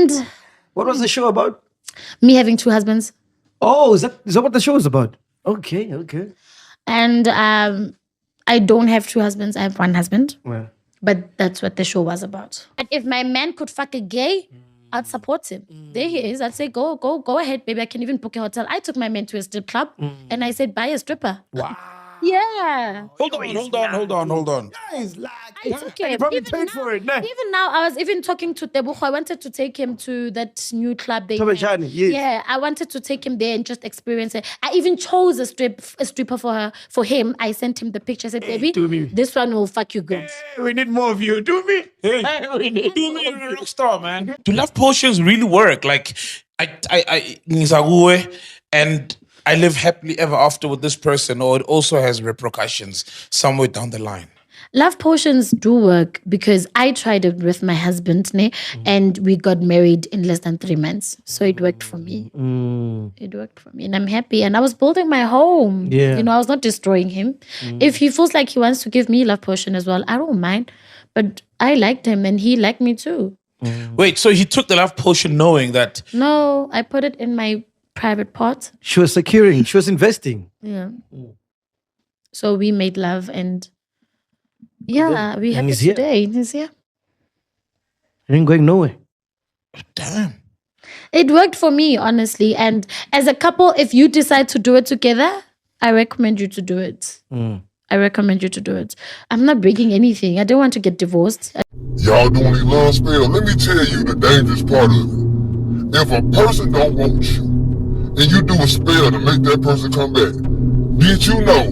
And What was the show about? me having 2 husbands. Oh, is that what the show is about? Okay. And I don't have 2 husbands. I have 1 husband. Well, But that's what the show was about. And if my man could fuck a gay, I'd support him. There he is. I'd say, go ahead, baby. I can even book a hotel. I took my man to a strip club and I said, buy a stripper. wow. Yeah. Hold on. Guys, like, It's okay. and you probably Even paid now- for it, nah? Even now, I was even talking to Tebucho. I wanted to take him to that new club. Tobechani, yes. Yeah, I wanted to take him there and just experience it. I even chose a stripper for him. I sent him the picture. I said, baby, do me. this one will fuck you good. Hey, we need more of you. Do me. Hey, we need do me a rock star, man. Do love potions really work? Like, I Ngizakuwe, and I live happily ever after with this person, or it also has repercussions somewhere down the line. Love potions do work because I tried it with my husband, and we got married in less than 3 months. So it worked for me. It worked for me, and I'm happy. And I was building my home. Yeah. I was not destroying him. If he feels like he wants to give me love potion as well, I don't mind. But I liked him, and he liked me too. Wait, so he took the love potion knowing that? No, I put it in my private pot. She was securing. She was investing. Yeah. So we made love, and yeah, we And happy he's here. today. He's here. He ain't going nowhere. Damn. It worked for me, honestly. And as a couple, if you decide to do it together, I recommend you to do it. I recommend you to do it. I'm not breaking anything. I don't want to get divorced. Y'all doing these love spells. Let me tell you the dangerous part of it. If a person don't want you, and you do a spell to make that person come back, did you know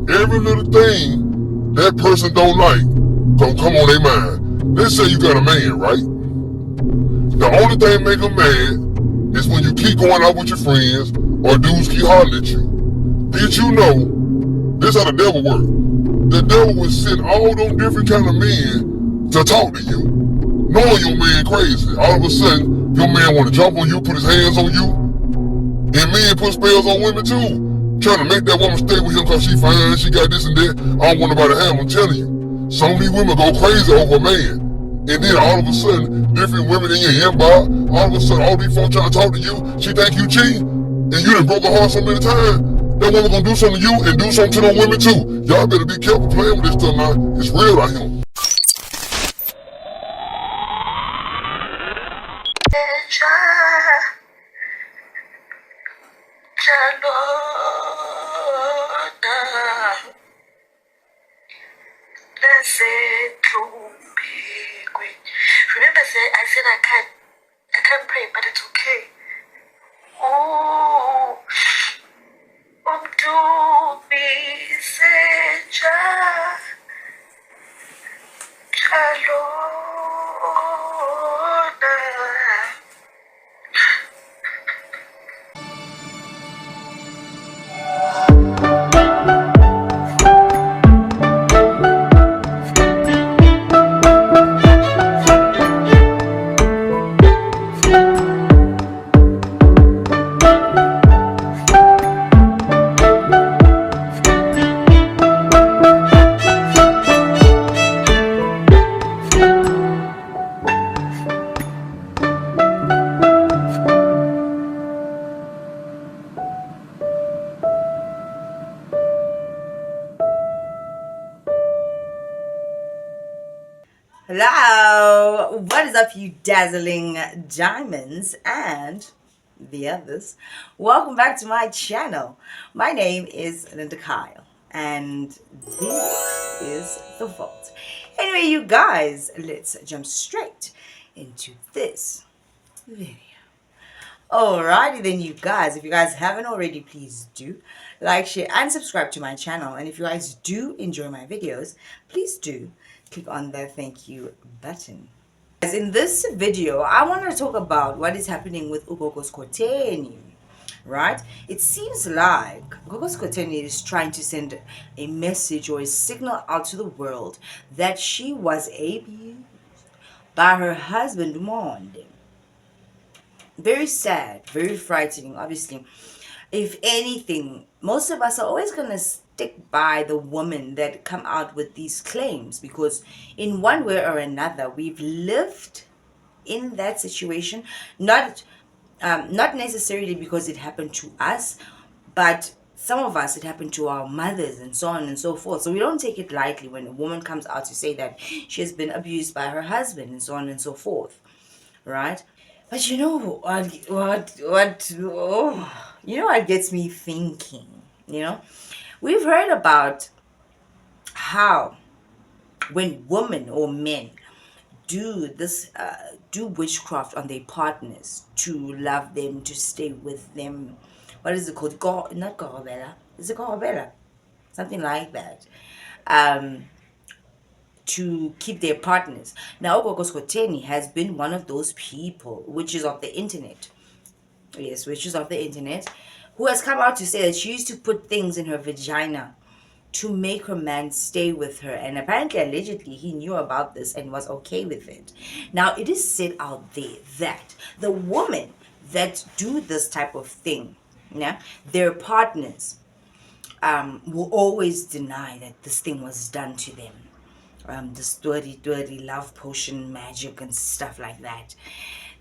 every little thing that person don't like gonna come on their mind? Let's say you got a man, right? The only thing make them mad is when you keep going out with your friends or dudes keep hollering at you. Did you know this how the devil works? The devil will send all them different kind of men to talk to you, knowing your man crazy. All of a sudden, your man want to jump on you, put his hands on you, and men put spells on women too. Trying to make that woman stay with him because she fine, she got this and that. I don't want nobody to have him. I'm telling you. Some of these women go crazy over a man. And then all of a sudden, different women in your inbox, all of a sudden, all these folks trying to talk to you, she think you cheating, and you done broke her heart so many times. That woman gonna do something to you and do something to them women too. Y'all better be careful playing with this stuff now. It's real out here. Remember, I said I can't pray, but it's okay. Oh, do me seja, Chalona. Hello, what is up, you dazzling diamonds and the others? Welcome back to my channel. My name is Linda Kyle, and this is The Vault. Anyway, you guys, let's jump straight into this video. Alrighty then, you guys, if you guys haven't already, please do like, share, and subscribe to my channel. And if you guys do enjoy my videos, please do click on the thank you button. Guys, in this video, I want to talk about what is happening with Gogo Skhotheni, right? It seems like Gogo Skhotheni is trying to send a message or a signal out to the world that she was abused by her husband, Monde. Very sad, very frightening, obviously. If anything, most of us are always going to stick by the woman that come out with these claims, because in one way or another, we've lived in that situation, not necessarily because it happened to us, but some of us it happened to our mothers and so on and so forth. So we don't take it lightly when a woman comes out to say that she has been abused by her husband and so on and so forth, right? But you know what gets me thinking, we've heard about how when women or men do witchcraft on their partners to love them, to stay with them. What is it called? Not Gorobela. Is it Gorobela? Something like that. To keep their partners. Now, Gogo Skhotheni has been one of those people, witches of the internet. Yes, witches of the internet, who has come out to say that she used to put things in her vagina to make her man stay with her, and apparently allegedly he knew about this and was okay with it. Now it is said out there that the women that do this type of thing, yeah, their partners will always deny that this thing was done to them. This dirty love potion magic and stuff like that.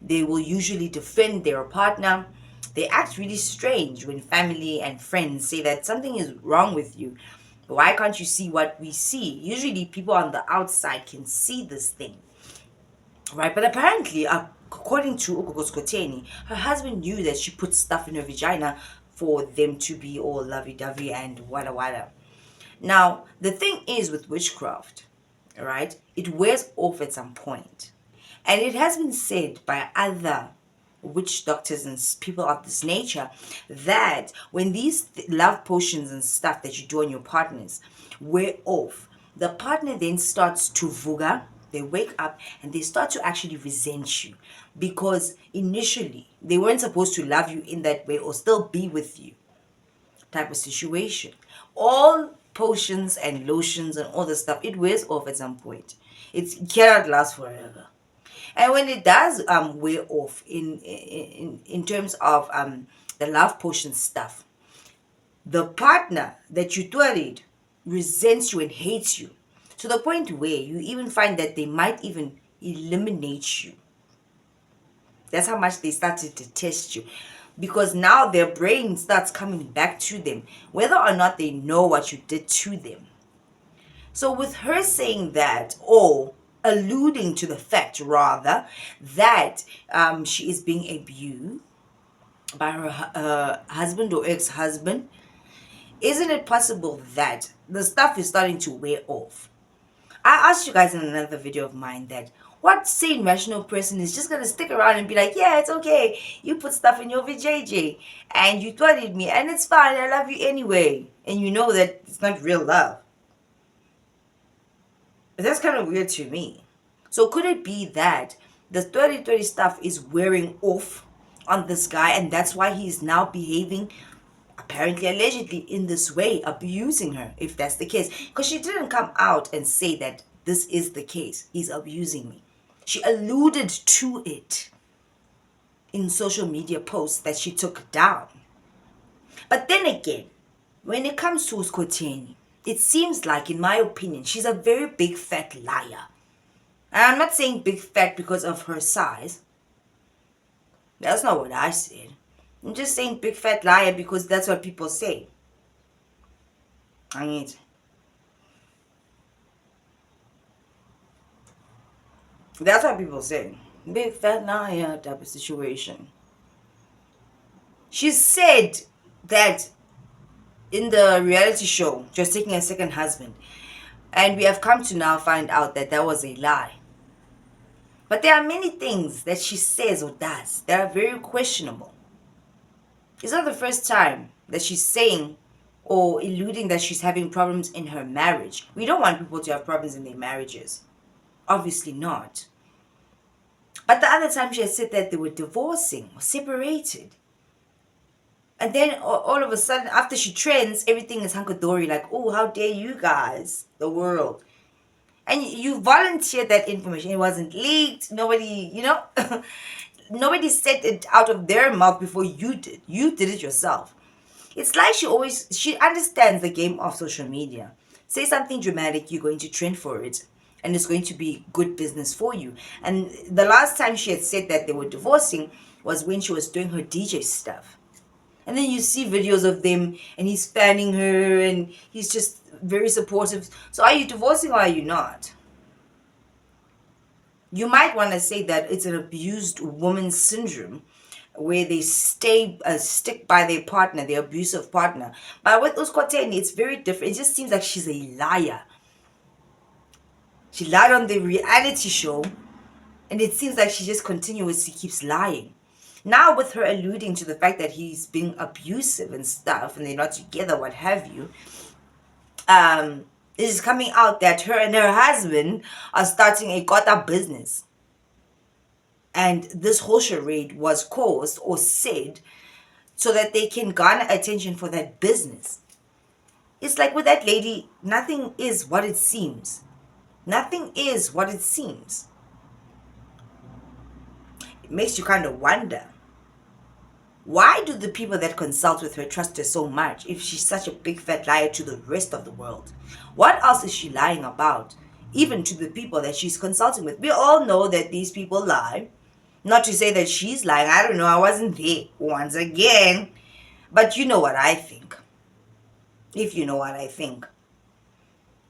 They will usually defend their partner. They act really strange when family and friends say that something is wrong with you. Why can't you see what we see? Usually people on the outside can see this thing, right? But apparently, according to Gogo Skhotheni, her husband knew that she put stuff in her vagina for them to be all lovey-dovey and wada. Now, the thing is with witchcraft, right? It wears off at some point. And it has been said by other witch doctors and people of this nature that when these love potions and stuff that you do on your partners wear off, the partner then starts to vuga, they wake up and they start to actually resent you because initially they weren't supposed to love you in that way or still be with you type of situation. All potions and lotions and all this stuff, it wears off at some point. It cannot last forever. And when it does wear off in terms of the love potion stuff, the partner that you tolerate resents you and hates you to the point where you even find that they might even eliminate you. That's how much they started to test you. Because now their brain starts coming back to them, whether or not they know what you did to them. So with her saying that, or alluding to the fact rather, that she is being abused by her husband or ex-husband, isn't it possible that the stuff is starting to wear off? I asked you guys in another video of mine that what sane rational person is just gonna stick around and be like, yeah, it's okay, you put stuff in your VJJ and you thwarted me and it's fine, I love you anyway, and you know that it's not real love. But that's kind of weird to me. So could it be that the 30 stuff is wearing off on this guy and that's why he's now behaving apparently allegedly in this way, abusing her, if that's the case? Because she didn't come out and say that this is the case, he's abusing me. She alluded to it in social media posts that she took down. But then again, when it comes to Skhotheni, it seems like, in my opinion, she's a very big fat liar. And I'm not saying big fat because of her size. That's not what I said. I'm just saying big fat liar because that's what people say. That's what people say. Big fat liar type of situation. She said that in the reality show, just taking a second husband. And we have come to now find out that that was a lie. But there are many things that she says or does that are very questionable. It's not the first time that she's saying or alluding that she's having problems in her marriage. We don't want people to have problems in their marriages. Obviously not. But the other time she had said that they were divorcing or separated. And then all of a sudden, after she trends, everything is hunky-dory. Like, oh, how dare you guys, the world. And you volunteered that information. It wasn't leaked. Nobody, nobody said it out of their mouth before you did. You did it yourself. It's like she understands the game of social media. Say something dramatic, you're going to trend for it. and it's going to be good business for you. And the last time she had said that they were divorcing was when she was doing her DJ stuff. And then you see videos of them and he's fanning her and he's just very supportive. So are you divorcing or are you not? You might want to say that it's an abused woman syndrome where they stick by their partner, their abusive partner. But with Skhotheni, it's very different. It just seems like she's a liar. She lied on the reality show, and it seems like she just continuously keeps lying. Now with her alluding to the fact that he's being abusive and stuff, and they're not together, what have you, it is coming out that her and her husband are starting a kota business. And this whole charade was caused or said so that they can garner attention for that business. It's like with that lady, nothing is what it seems. Nothing is what it seems. It makes you kind of wonder, why do the people that consult with her trust her so much if she's such a big fat liar to the rest of the world? What else is she lying about, even to the people that she's consulting with? We all know that these people lie. Not to say that she's lying. I don't know. I wasn't there once again. But you know what I think. If you know what I think.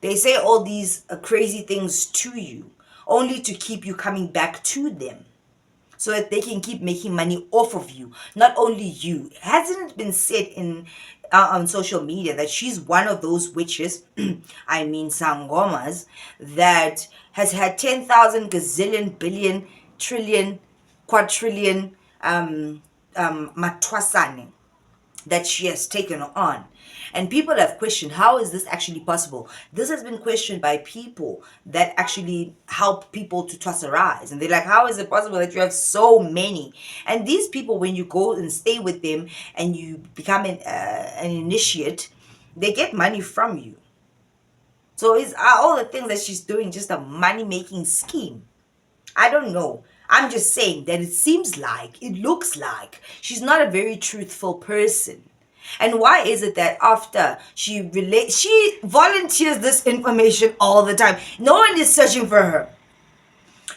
They say all these crazy things to you only to keep you coming back to them, so that they can keep making money off of you. Not only you. Hasn't it been said on social media that she's one of those witches, I mean sangomas, that has had 10,000 gazillion, billion, trillion, quadrillion matwasane that she has taken on. And people have questioned, how is this actually possible? This has been questioned by people that actually help people to tosserize. And they're like, how is it possible that you have so many? And these people, when you go and stay with them and you become an initiate, they get money from you. So is all the things that she's doing just a money-making scheme? I don't know. I'm just saying that it seems like, it looks like she's not a very truthful person. And why is it that after she volunteers this information all the time? No one is searching for her.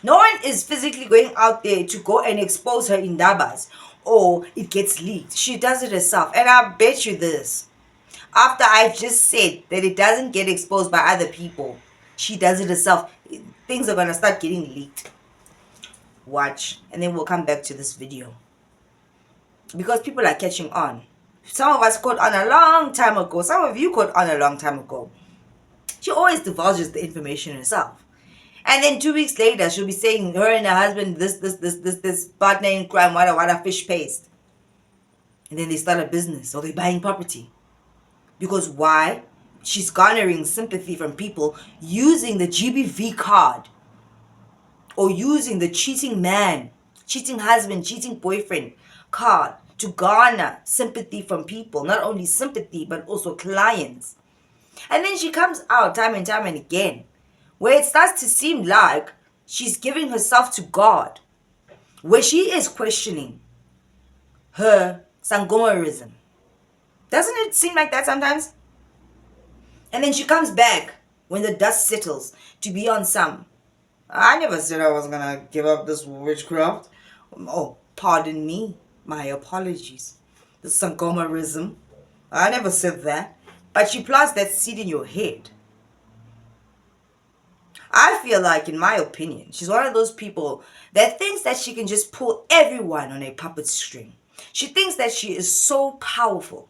No one is physically going out there to go and expose her in dabas, or it gets leaked. She does it herself. And I bet you this, after I've just said that it doesn't get exposed by other people, she does it herself. Things are going to start getting leaked. Watch. And then we'll come back to this video. Because people are catching on. Some of us caught on a long time ago. Some of you caught on a long time ago. She always divulges the information herself. And then 2 weeks later, she'll be saying her and her husband, this partner in crime, what fish paste. And then they start a business or they're buying property. Because why? She's garnering sympathy from people using the GBV card, or using the cheating man, cheating husband, cheating boyfriend card to garner sympathy from people. Not only sympathy, but also clients. And then she comes out time and time and again, where it starts to seem like she's giving herself to God, where she is questioning her sangomarism. Doesn't it seem like that sometimes? And then she comes back when the dust settles to be on some, I never said I was gonna give up this witchcraft. Oh, pardon me. My apologies. The sangomarism. I never said that. But she plants that seed in your head. I feel like, in my opinion, she's one of those people that thinks that she can just pull everyone on a puppet string. She thinks that she is so powerful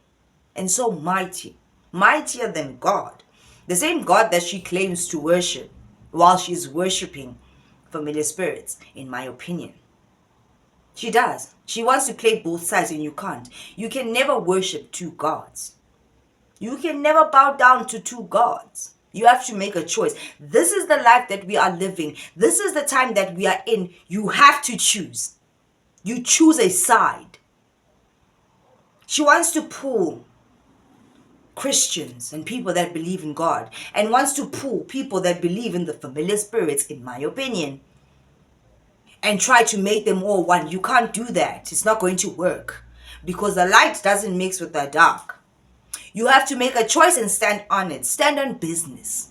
and so mighty, mightier than God. The same God that she claims to worship while she's worshiping familiar spirits, in my opinion. She does. She wants to play both sides and you can't. You can never worship two gods. You can never bow down to two gods. You have to make a choice. This is the life that we are living. This is the time that we are in. You have to choose. You choose a side. She wants to pull Christians and people that believe in God, and wants to pull people that believe in the familiar spirits, in my opinion, and try to make them all one. You can't do that. It's not going to work, because the light doesn't mix with the dark. You have to make a choice and stand on it. Stand on business.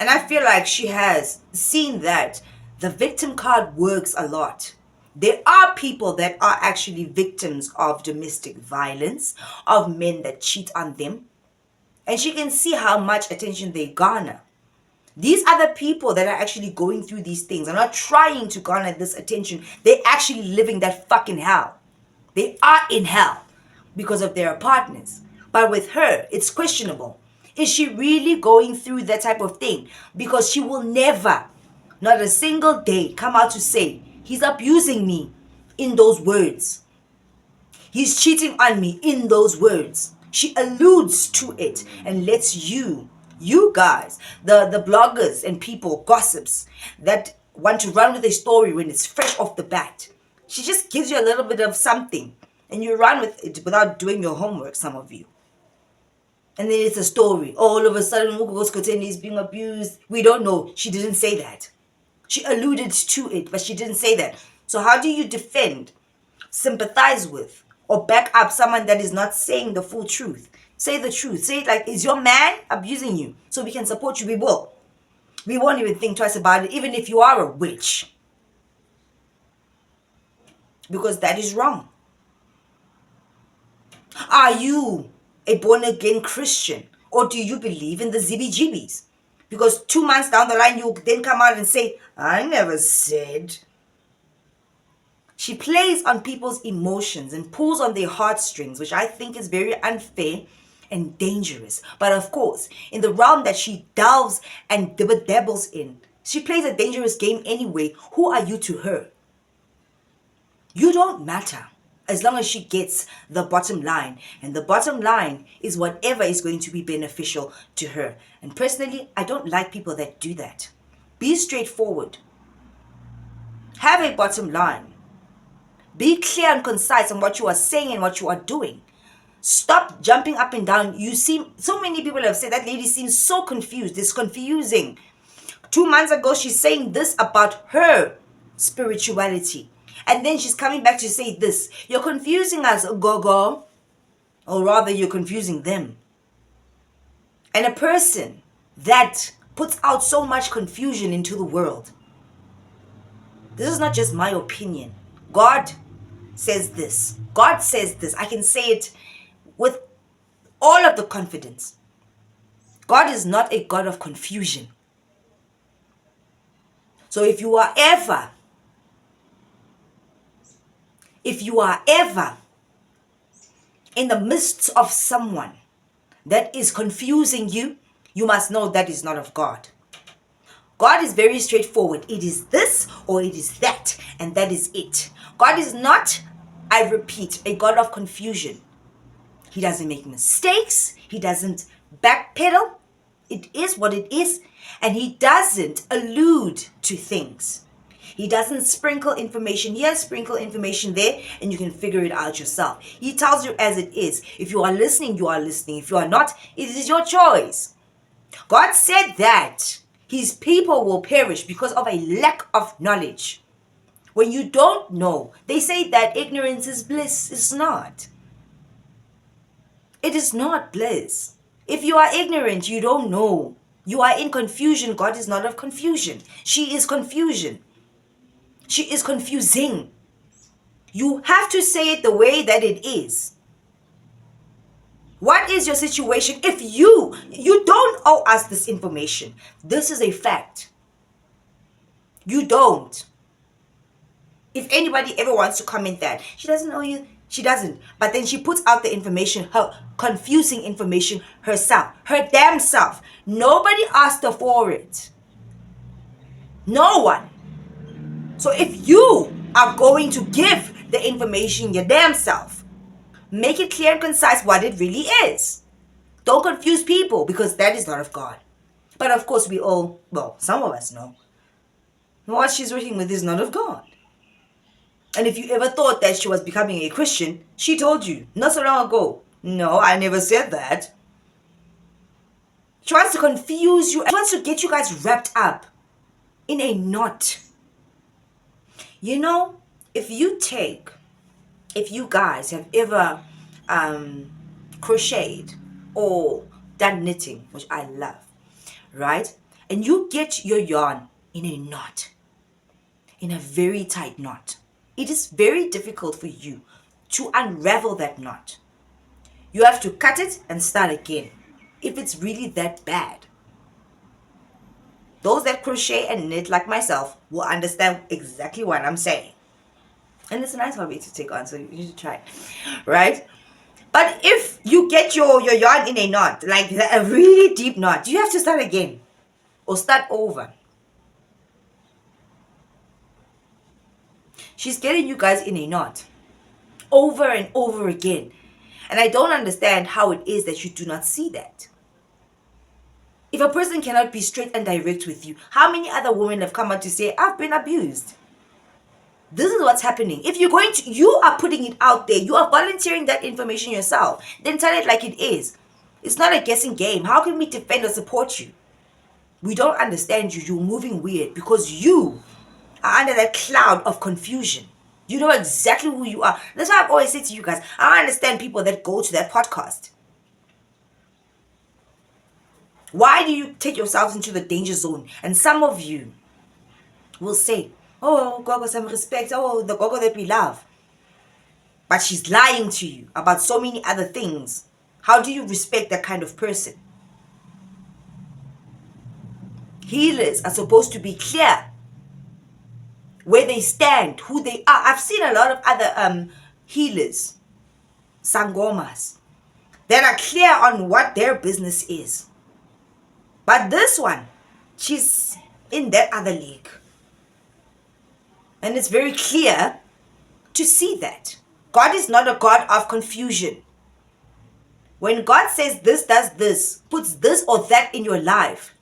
And I feel like she has seen that the victim card works a lot. There are people that are actually victims of domestic violence, of men that cheat on them. And she can see how much attention they garner. These other people that are actually going through these things are not trying to garner this attention. They're actually living that fucking hell. They are in hell because of their partners. But with her, it's questionable. Is she really going through that type of thing? Because she will never, not a single day, come out to say, he's abusing me in those words. He's cheating on me in those words. She alludes to it and lets you guys, the bloggers and people, gossips, that want to run with a story when it's fresh off the bat. She just gives you a little bit of something and you run with it without doing your homework, some of you. And then it's a story. All of a sudden, Gogo Skhotheni is being abused. We don't know. She didn't say that. She alluded to it, but she didn't say that. So how do you defend, sympathize with, or back up someone that is not saying the full truth? Say the truth. Say it like, is your man abusing you? So we can support you. We will. We won't even think twice about it, even if you are a witch. Because that is wrong. Are you a born-again Christian? Or do you believe in the zibby-jibbies? Because 2 months down the line, you then come out and say, I never said. She plays on people's emotions and pulls on their heartstrings, which I think is very unfair and dangerous. But of course, in the realm that she delves and dabbles in, she plays a dangerous game anyway. Who are you to her? You don't matter as long as she gets the bottom line. And the bottom line is whatever is going to be beneficial to her. And personally, I don't like people that do that. Be straightforward. Have a bottom line. Be clear and concise on what you are saying and what you are doing. Stop jumping up and down. You seem, so many people have said that lady seems so confused. It's confusing. 2 months ago, she's saying this about her spirituality. And then she's coming back to say this. You're confusing us, Gogo. Or rather, you're confusing them. And a person that puts out so much confusion into the world. This is not just my opinion. God says this. God says this. I can say it with all of the confidence. God is not a God of confusion. So if you are ever in the midst of someone that is confusing you, you must know that is not of God. God is very straightforward. It is this or it is that, and that is it. God is not, I repeat, a God of confusion. He doesn't make mistakes. He doesn't backpedal. It is what it is. And he doesn't allude to things. He doesn't sprinkle information here, sprinkle information there, and you can figure it out yourself. He tells you as it is. If you are listening, you are listening. If you are not, it is your choice. God said that his people will perish because of a lack of knowledge. When you don't know, they say that ignorance is bliss. It's not. It is not bliss. If you are ignorant, you don't know. You are in confusion. God is not of confusion. She is confusion. She is confusing. You have to say it the way that it is. What is your situation? If you don't owe us this information. This is a fact. You don't. If anybody ever wants to comment that, she doesn't owe you, she doesn't. But then she puts out the information, her confusing information herself, her damn self. Nobody asked her for it. No one. So if you are going to give the information your damn self, make it clear and concise what it really is. Don't confuse people because that is not of God. But of course we all, well, some of us know what she's working with is not of God. And if you ever thought that she was becoming a Christian, she told you not so long ago. No, I never said that. She wants to confuse you. She wants to get you guys wrapped up in a knot. You know, if you guys have ever crocheted or done knitting, which I love, right? and you get your yarn in a knot, in a very tight knot, it is very difficult for you to unravel that knot. You have to cut it and start again if it's really that bad. Those that crochet and knit like myself will understand exactly what I'm saying. And it's a nice hobby to take on, so you should try it, right? But if you get your yarn in a knot, like a really deep knot, you have to start again or start over. She's getting you guys in a knot over and over again. And I don't understand how it is that you do not see that. If a person cannot be straight and direct with you, how many other women have come out to say, I've been abused? This is what's happening. If you're going to, you are putting it out there, you are volunteering that information yourself, then tell it like it is. It's not a guessing game. How can we defend or support you? We don't understand you. You're moving weird because you are under that cloud of confusion. You know exactly who you are. That's why I've always said to you guys, I understand people that go to that podcast. Why do you take yourselves into the danger zone? And some of you will say, oh, Gogo, some respect. Oh, the Gogo that we love. But she's lying to you about so many other things. How do you respect that kind of person? Healers are supposed to be clear where they stand, who they are. I've seen a lot of other healers, sangomas, that are clear on what their business is. But this one, she's in that other league. And it's very clear to see that. God is not a God of confusion. When God says this does this, puts this or that in your life,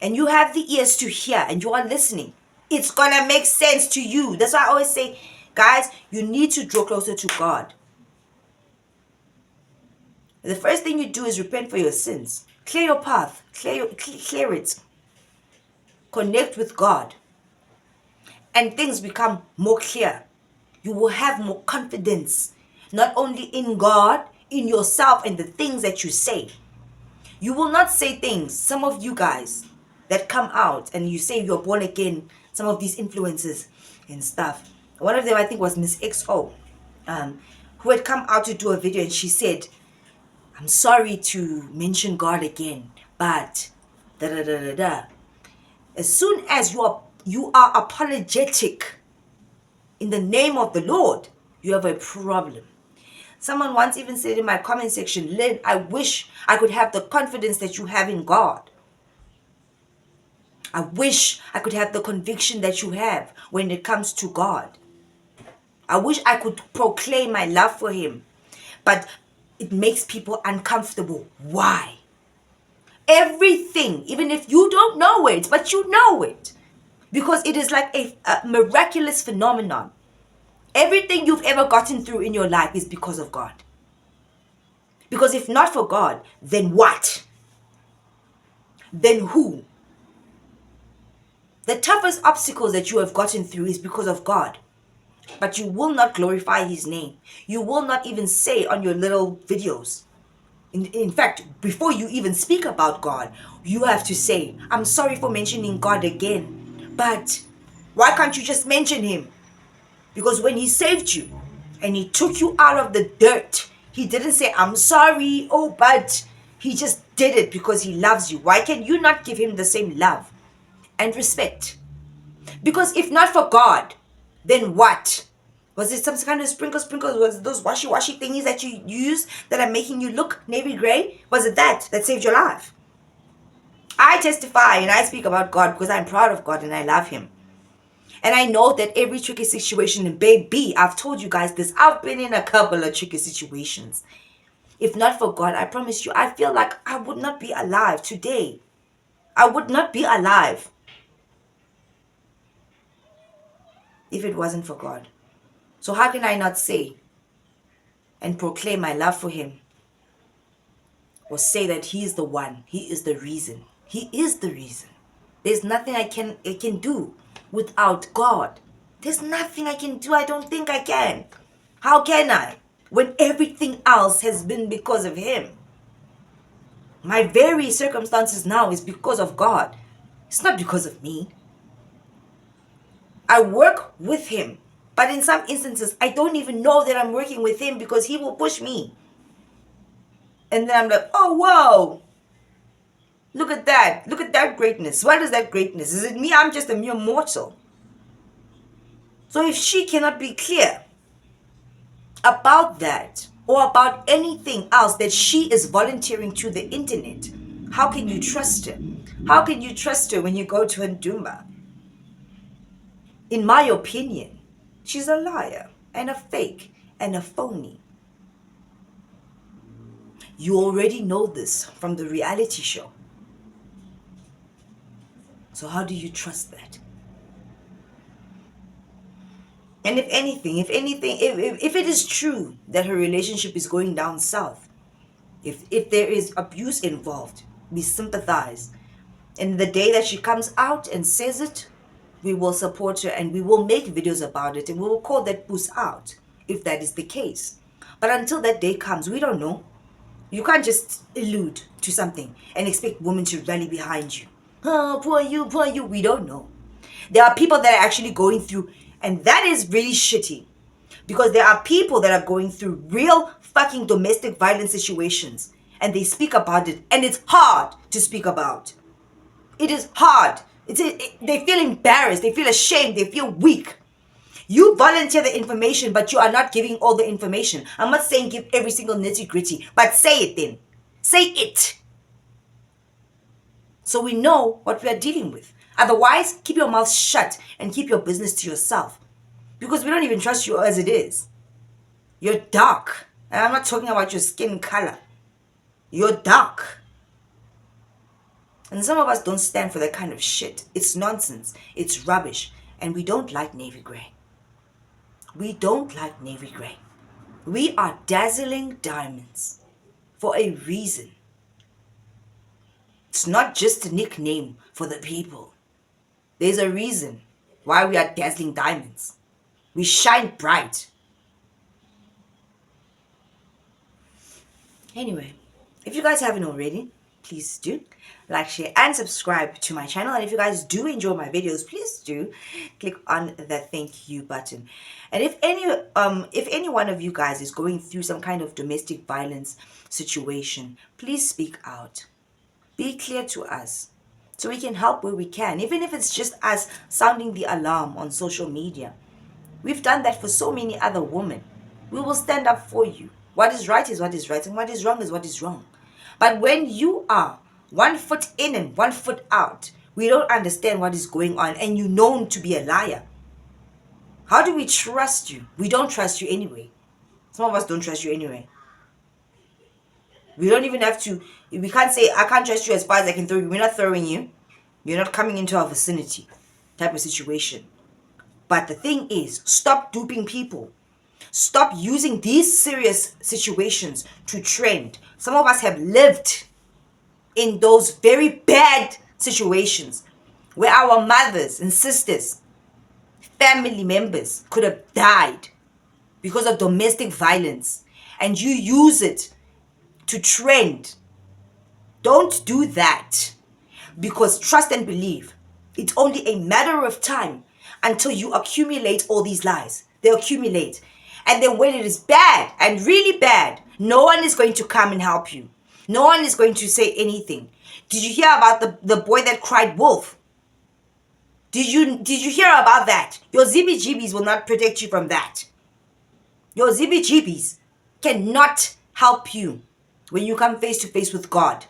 and you have the ears to hear and you are listening, it's gonna make sense to you. That's why I always say, guys, you need to draw closer to God. The first thing you do is repent for your sins. Clear your path. Clear it. Connect with God. And things become more clear. You will have more confidence. Not only in God, in yourself and the things that you say. You will not say things. Some of you guys that come out and you say you're born again, some of these influences and stuff. One of them I think was Miss XO, who had come out to do a video and she said, I'm sorry to mention God again, but da da da da da. As soon as you are apologetic in the name of the Lord, you have a problem. Someone once even said in my comment section, Lynn, I wish I could have the confidence that you have in God. I wish I could have the conviction that you have when it comes to God. I wish I could proclaim my love for Him. But it makes people uncomfortable. Why? Everything, even if you don't know it, but you know it. Because it is like a miraculous phenomenon. Everything you've ever gotten through in your life is because of God. Because if not for God, then what? Then who? The toughest obstacles that you have gotten through is because of God. But you will not glorify His name. You will not even say on your little videos. In fact, before you even speak about God, you have to say, I'm sorry for mentioning God again. But why can't you just mention Him? Because when He saved you and He took you out of the dirt, He didn't say, I'm sorry, oh, but He just did it because He loves you. Why can you not give Him the same love and respect? Because if not for God, then what? Was it some kind of sprinkles? Was it those washy thingies that you use that are making you look navy gray? Was it that saved your life? I testify and I speak about God because I'm proud of God and I love Him. And I know that every tricky situation, and baby, I've told you guys this, I've been in a couple of tricky situations. If not for God, I promise you, I feel like I would not be alive today. I would not be alive if it wasn't for God. So how can I not say and proclaim my love for Him? Or say that He is the one, He is the reason. He is the reason. There's nothing I can do without God. There's nothing I can do. I don't think I can. How can I? When everything else has been because of Him. My very circumstances now is because of God. It's not because of me. I work with him. But in some instances, I don't even know that I'm working with him because he will push me. And then I'm like, oh, whoa. Look at that. Look at that greatness. What is that greatness? Is it me? I'm just a mere mortal. So if she cannot be clear about that or about anything else that she is volunteering to the internet, how can you trust her? How can you trust her when you go to Ndumba? In my opinion, she's a liar and a fake and a phony. You already know this from the reality show. So how do you trust that? And if it is true that her relationship is going down south, if there is abuse involved, we sympathize. And the day that she comes out and says it, we will support her and we will make videos about it and we will call that boost out if that is the case. But until that day comes, we don't know. You can't just allude to something and expect women to rally behind you. Oh, poor you, poor you. We don't know. There are people that are actually going through, and that is really shitty. Because there are people that are going through real fucking domestic violence situations. And they speak about it. And it's hard to speak about. It is hard. They feel embarrassed. They feel ashamed. They feel weak. You volunteer the information, but you are not giving all the information. I'm not saying give every single nitty gritty, but say it then. Say it. So we know what we are dealing with. Otherwise, keep your mouth shut and keep your business to yourself. Because we don't even trust you as it is. You're dark. And I'm not talking about your skin color. You're dark. And some of us don't stand for that kind of shit. It's nonsense. It's rubbish. And we don't like navy gray. We don't like navy gray. We are dazzling diamonds for a reason. It's not just a nickname for the people. There's a reason why we are dazzling diamonds. We shine bright. Anyway, if you guys haven't already, please do like, share, and subscribe to my channel. And if you guys do enjoy my videos, please do click on the thank you button. And if any one of you guys is going through some kind of domestic violence situation, please speak out. Be clear to us so we can help where we can, even if it's just us sounding the alarm on social media. We've done that for so many other women. We will stand up for you. What is right is what is right, and what is wrong is what is wrong. But when you are 1 foot in and 1 foot out, we don't understand what is going on, and you're known to be a liar. How do we trust you? We don't trust you anyway. Some of us don't trust you anyway. We don't even have to, we can't say, I can't trust you as far as I can throw you. We're not throwing you. You're not coming into our vicinity type of situation. But the thing is, stop duping people. Stop using these serious situations to trend. Some of us have lived in those very bad situations where our mothers and sisters, family members could have died because of domestic violence. And you use it to trend. Don't do that. Because trust and believe, it's only a matter of time until you accumulate all these lies. They accumulate. And then when it is bad and really bad, no one is going to come and help you. No one is going to say anything. Did you hear about the boy that cried wolf? Did you hear about that? Your ZBGBs will not protect you from that. Your ZBGBs cannot help you when you come face to face with God.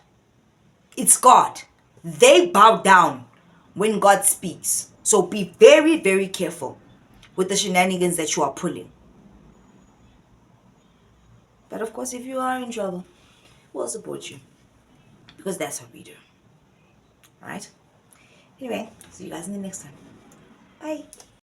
It's God. They bow down when God speaks. So be very, very careful with the shenanigans that you are pulling. But of course, if you are in trouble, we'll support you. Because that's what we do. Alright? Anyway, see you guys in the next time. Bye.